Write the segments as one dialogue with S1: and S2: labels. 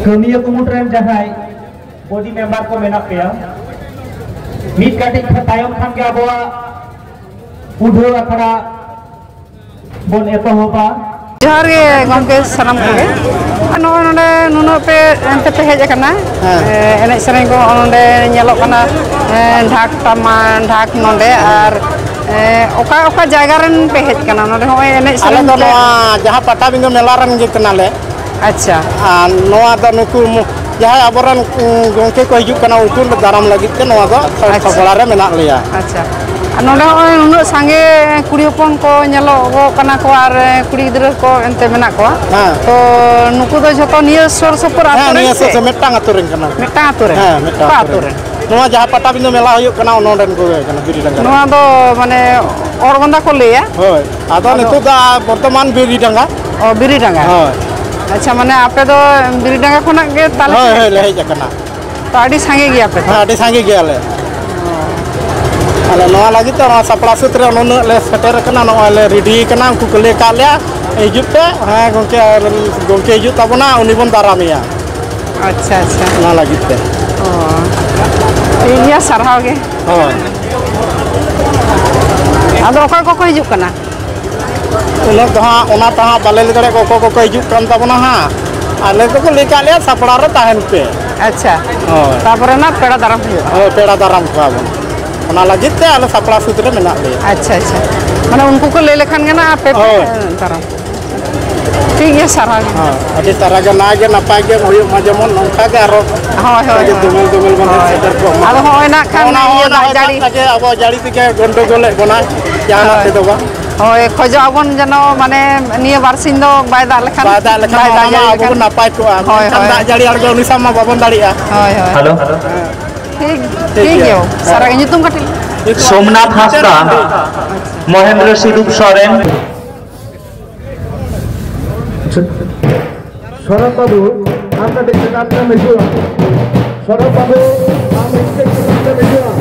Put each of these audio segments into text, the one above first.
S1: kamiya kumutren jahai body member ko menak peya mit katik tayom khan ge abawa udho akhara bon etohoba
S2: जोहार गे गमके सानाम कोगे नोडे नुनो पे एंते पे hedge कना एने सरे को नोडे नेलोक कना ढाक तमा ढाक नोडे आर ओका ओका जायगा रन पे हेज कना नोडे होय एने सरे
S3: दो नोआ जहां पटाबिंदो मेला रन गे कनाले
S2: अच्छा
S3: नोआ द नुकु जहां अबरन गंके को हिजु कना उकु दाराम लगित के नोआ दो खबड़ा रे मेना लिया
S2: अच्छा नोडे होय नुनो संगे कुड़ी हपन को नेलो गो कना को आर कुड़ी गिद्रा को एंते मेना को तो नुकु दो जतो निय सोर सपर आतो
S3: निय सोर मेटांग आतो रेन कना
S2: मेटांग आतो रे
S3: मेटांग आतो रे नोआ जहां पटाबिंदो मेला हुयो कना नोडन को कना बिरी डंगा
S2: नोआ दो माने औरबंदा को लेया
S3: होय आदो नितु दा वर्तमान बिरी डंगा
S2: ओ बिरी डंगा होय अच्छा माने आपे दो बिरी डंगा खना के ताले
S3: होय ले हेज कना
S2: तो आडी संगे गया पे
S3: आडी संगे गया ले अले नोआ लगी तो सपड़ा सूत्र नोन ले सेटर कना नोआ ले रेडी कना उनको कले काल्या हिजुते हां गोंके हिजु तबना उनी बन दारामिया
S2: अच्छा अच्छा
S3: ना लगी ते
S2: ओ इया सरहाव गे
S3: हां
S2: आदो ओका को हिजु कना
S3: उन तहा बाले लेदरे को हिजु कन तबना हां आले तो को ले काल्या सपड़ा रे ताहन पे
S2: अच्छा
S3: हां
S2: तापरे ना पेड़ा दाराम हुयो
S3: पेड़ा दाराम को आबो ओना लगी ते आले सपड़ा सूत्र मेना ले
S2: अच्छा अच्छा माने उनको को ले लेखन गे ना आपे दाराम ठीक है सरहा
S3: हां अभी तरह के ना गे नपाय गे होयो मजेमन नंखा के आरो
S2: होय होय
S3: दुमल दुमल बन सेटर को
S2: आदो होय ना खान ये जाड़ी
S3: के अब जाड़ी के गंडगोल बना जाना ते दबा
S2: होय खजो आबन जनो माने निया बारसिन दो बायदा लेखन
S3: बायदा आबो नपाय को दा जाड़ी आड़गो उनिसा मा बाबन दाड़िया
S2: होय होय
S1: हेलो
S2: ठीक ठीक है सारा nyutum katil
S1: सोमनाथ हासदा महेंद्र सिरूप सोरेन शरद बाबू आपका देखते मेजुआ शरद बाबू हम इसके मेजुआ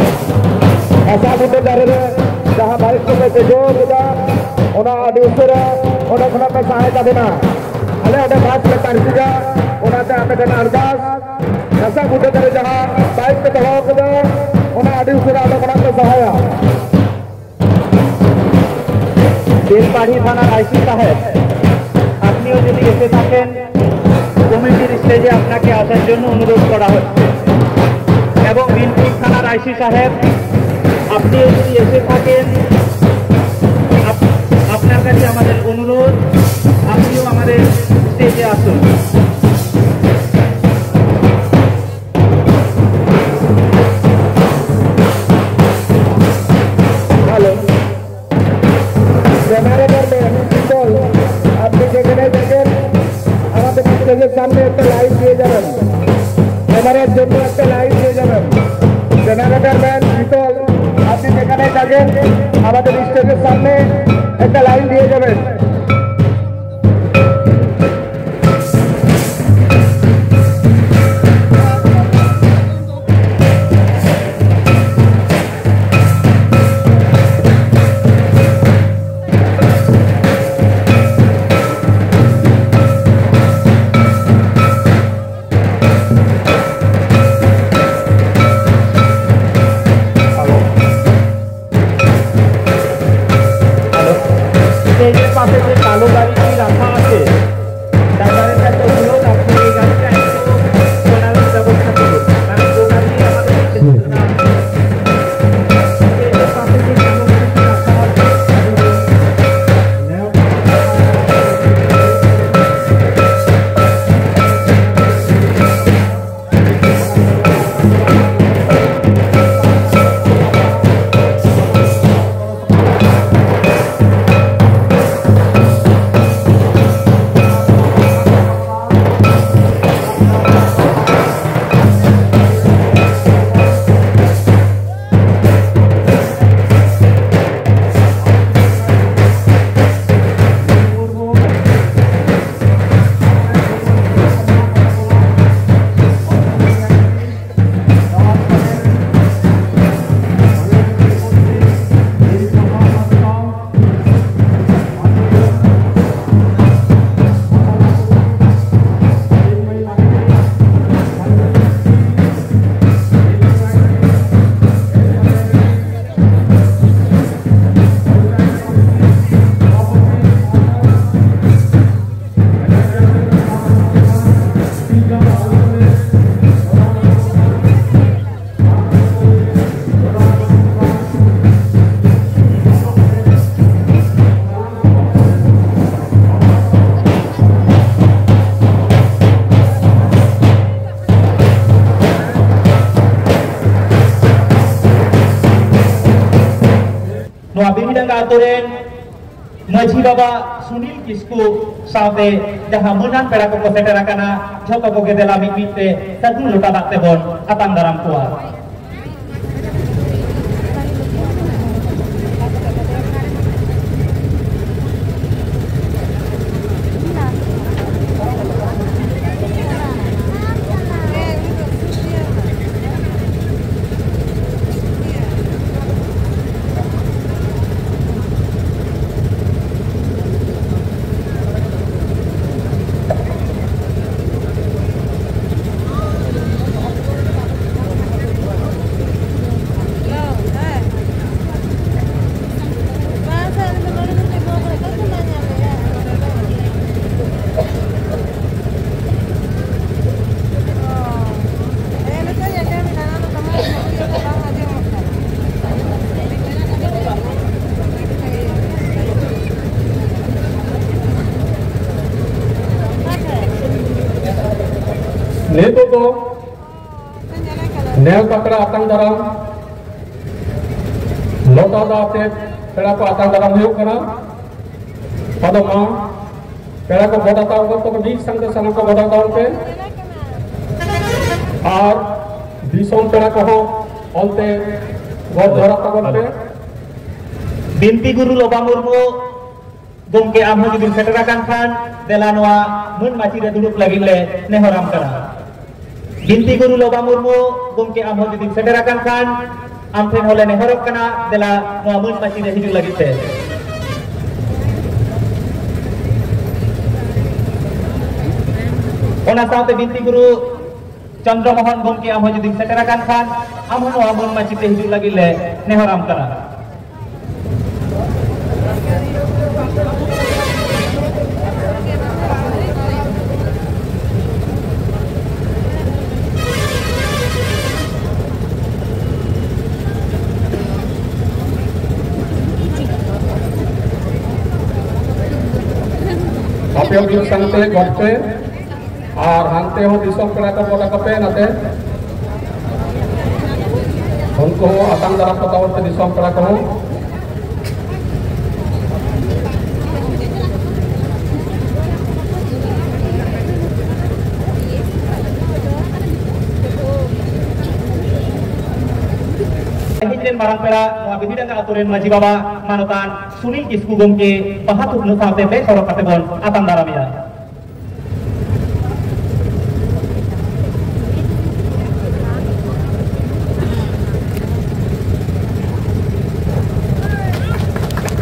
S1: ऐसा होते जा रहे जहाँ बारिश को मैं जोर होगा उन्हें आदिवासी उन्हें खुना में सहायता देना अले उन्हें बात में तारीखा उन्हें ते हमें देना अरदास ऐसा होते जा रहे जहाँ बाइक पे दबाव होगा उन्हें आदिवासी उन्हें खुना में सहाया बेलपाड़ी थाना आईसी साहेब আপনিও যদি এসে থাকেন কমিটির স্টেজে আপনাকে আসার জন্য অনুরোধ করা হচ্ছে এবং বিনপুর থানার আইসি সাহেব আপনি যদি এসে থাকেন আপনার কাছে আমাদের অনুরোধ আপনিও আমাদের স্টেজে আসুন হ্যালো আপনি যেখানে দেখেন আমাদের স্টেজের সামনে একটা লাইট দিয়ে যাবেন ক্যামেরার জন্য একটা লাইট দিয়ে যাবেন জেনারেটর ম্যান শীতল আপনি যেখানে থাকেন আমাদের স্টেজের সামনে একটা লাইন দিয়ে যাবেন
S4: Noa Bimidanga aturen Maji Baba Sunil Kisku saute jaha menang pera ko seterakana joko ko gedela mimite satu luka bakte bon atang daram kuat.
S1: Neto to nel pakra atang daram lota date pera ko atang daram huyuk kana padama pera ko boda taw ko bi sang ke sang ko boda taw pe ar dison pera ko onte god dhara tagon pe
S4: Binti Guru Loba Murmu gongke amho judin seterakan khan delanoa mun maci re duduk lagi le nehoram kana. Binti Guru Loba Murmu gongke amho judin seterakan khan amten hole nehorok kana dela noa mun maci re hiduk lagi te. Ona saute Binti Guru Chandra Mohan gongke amho judin seterakan khan amho noa mun maci re hiduk lagi le nehoram kana.
S1: Apel di sante gope ar hante ho disom pera ko boda kape nate unko atang daram patawon te disom pera ko
S4: Hijren marang pera noa Bimidanga aturen Maji Baba manutan Sunil Kisku gongke pahatuk nu saute be sorok kate bon atang daram ya.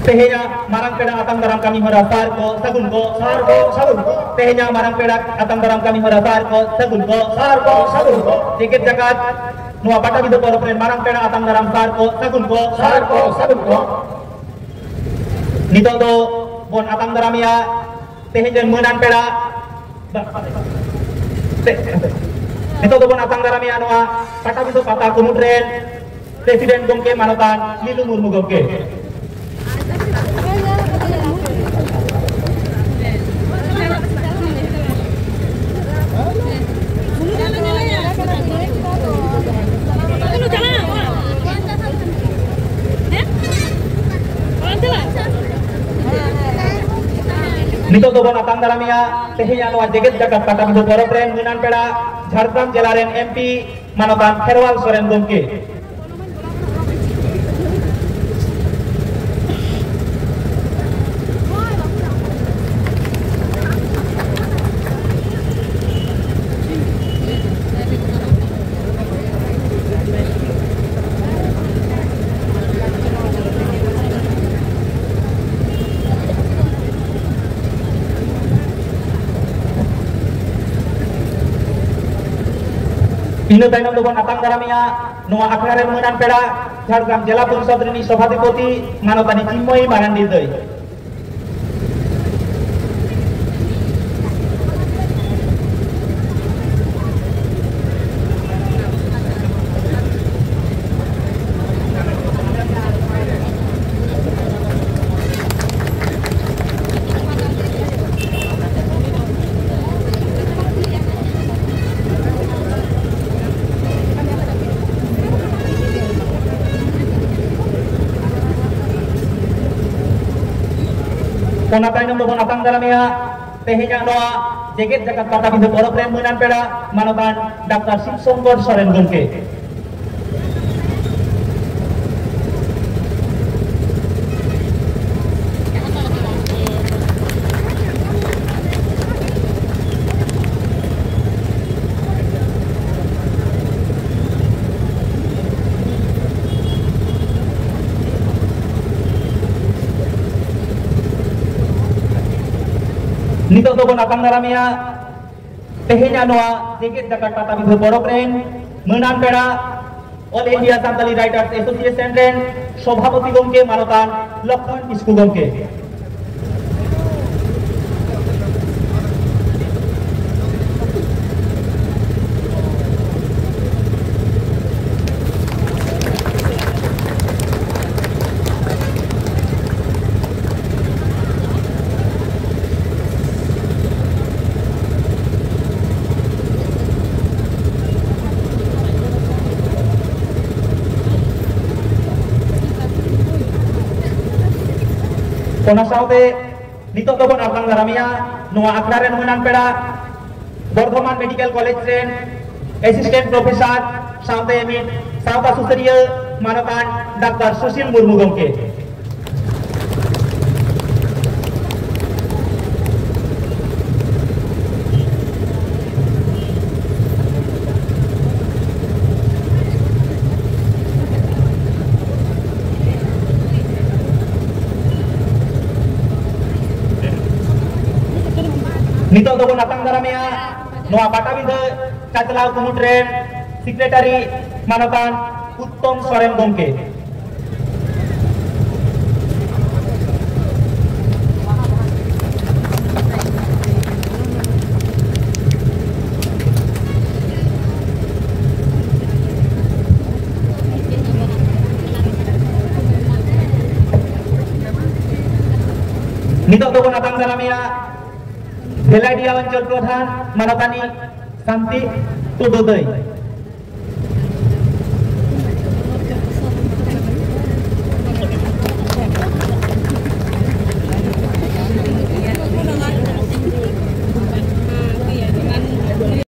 S4: Tehnya marang pera atang daram kami horasar ko sagun ko tehnya marang pera atang daram kami horasar ko sagun ko dikit jagat Noa bata bido poro pren marang pera atang daram sagun ko nito do bon atang daram ya tehenjen menan pera nito do bon atang daram ya noa bata bido pata kumudren presiden gongke manotan Lilu Murmu gongke. Nito to bon atang daramia tehnya noa jeget jagat kata bido poro pren menan pera Jharkhand jelaren MP manotan Kherwal Soren gongke. Ino tainam dobon atang daramia noa akhare menan pera Jharkhand jela poriষদ rini সভাধিপতি মানতানি চিন্ময়ী মারান্ডি দই Ona tainam dobon atang dalamia tehenya noa jeget jagat pata bintu porok rem menan peda manotan Dr. Sipsongkor Soren gongke. Nito dobon atang dalamia tehenya noa jeget jagat pata bintu porok rem menan peda All India Santali Writers Association ren সভাপতি গমকে মানতান লক্ষণ ইস্কু গমকে। Ona saute nitok dobon abang daramia noa akra ren menan peda Bordhoman Medical College ren Assistant Professor saute emit sauta susariya manotan Dr. Sushil Murmu gomke। Nitok dobon atang daramia noa Pattabindha Caclaw Kumut ren Secretary manotan Uttom Soren gomke। Nitok dobon atang daramia Belaidia Oncol Pradhan Manotani Santi Tudodoi।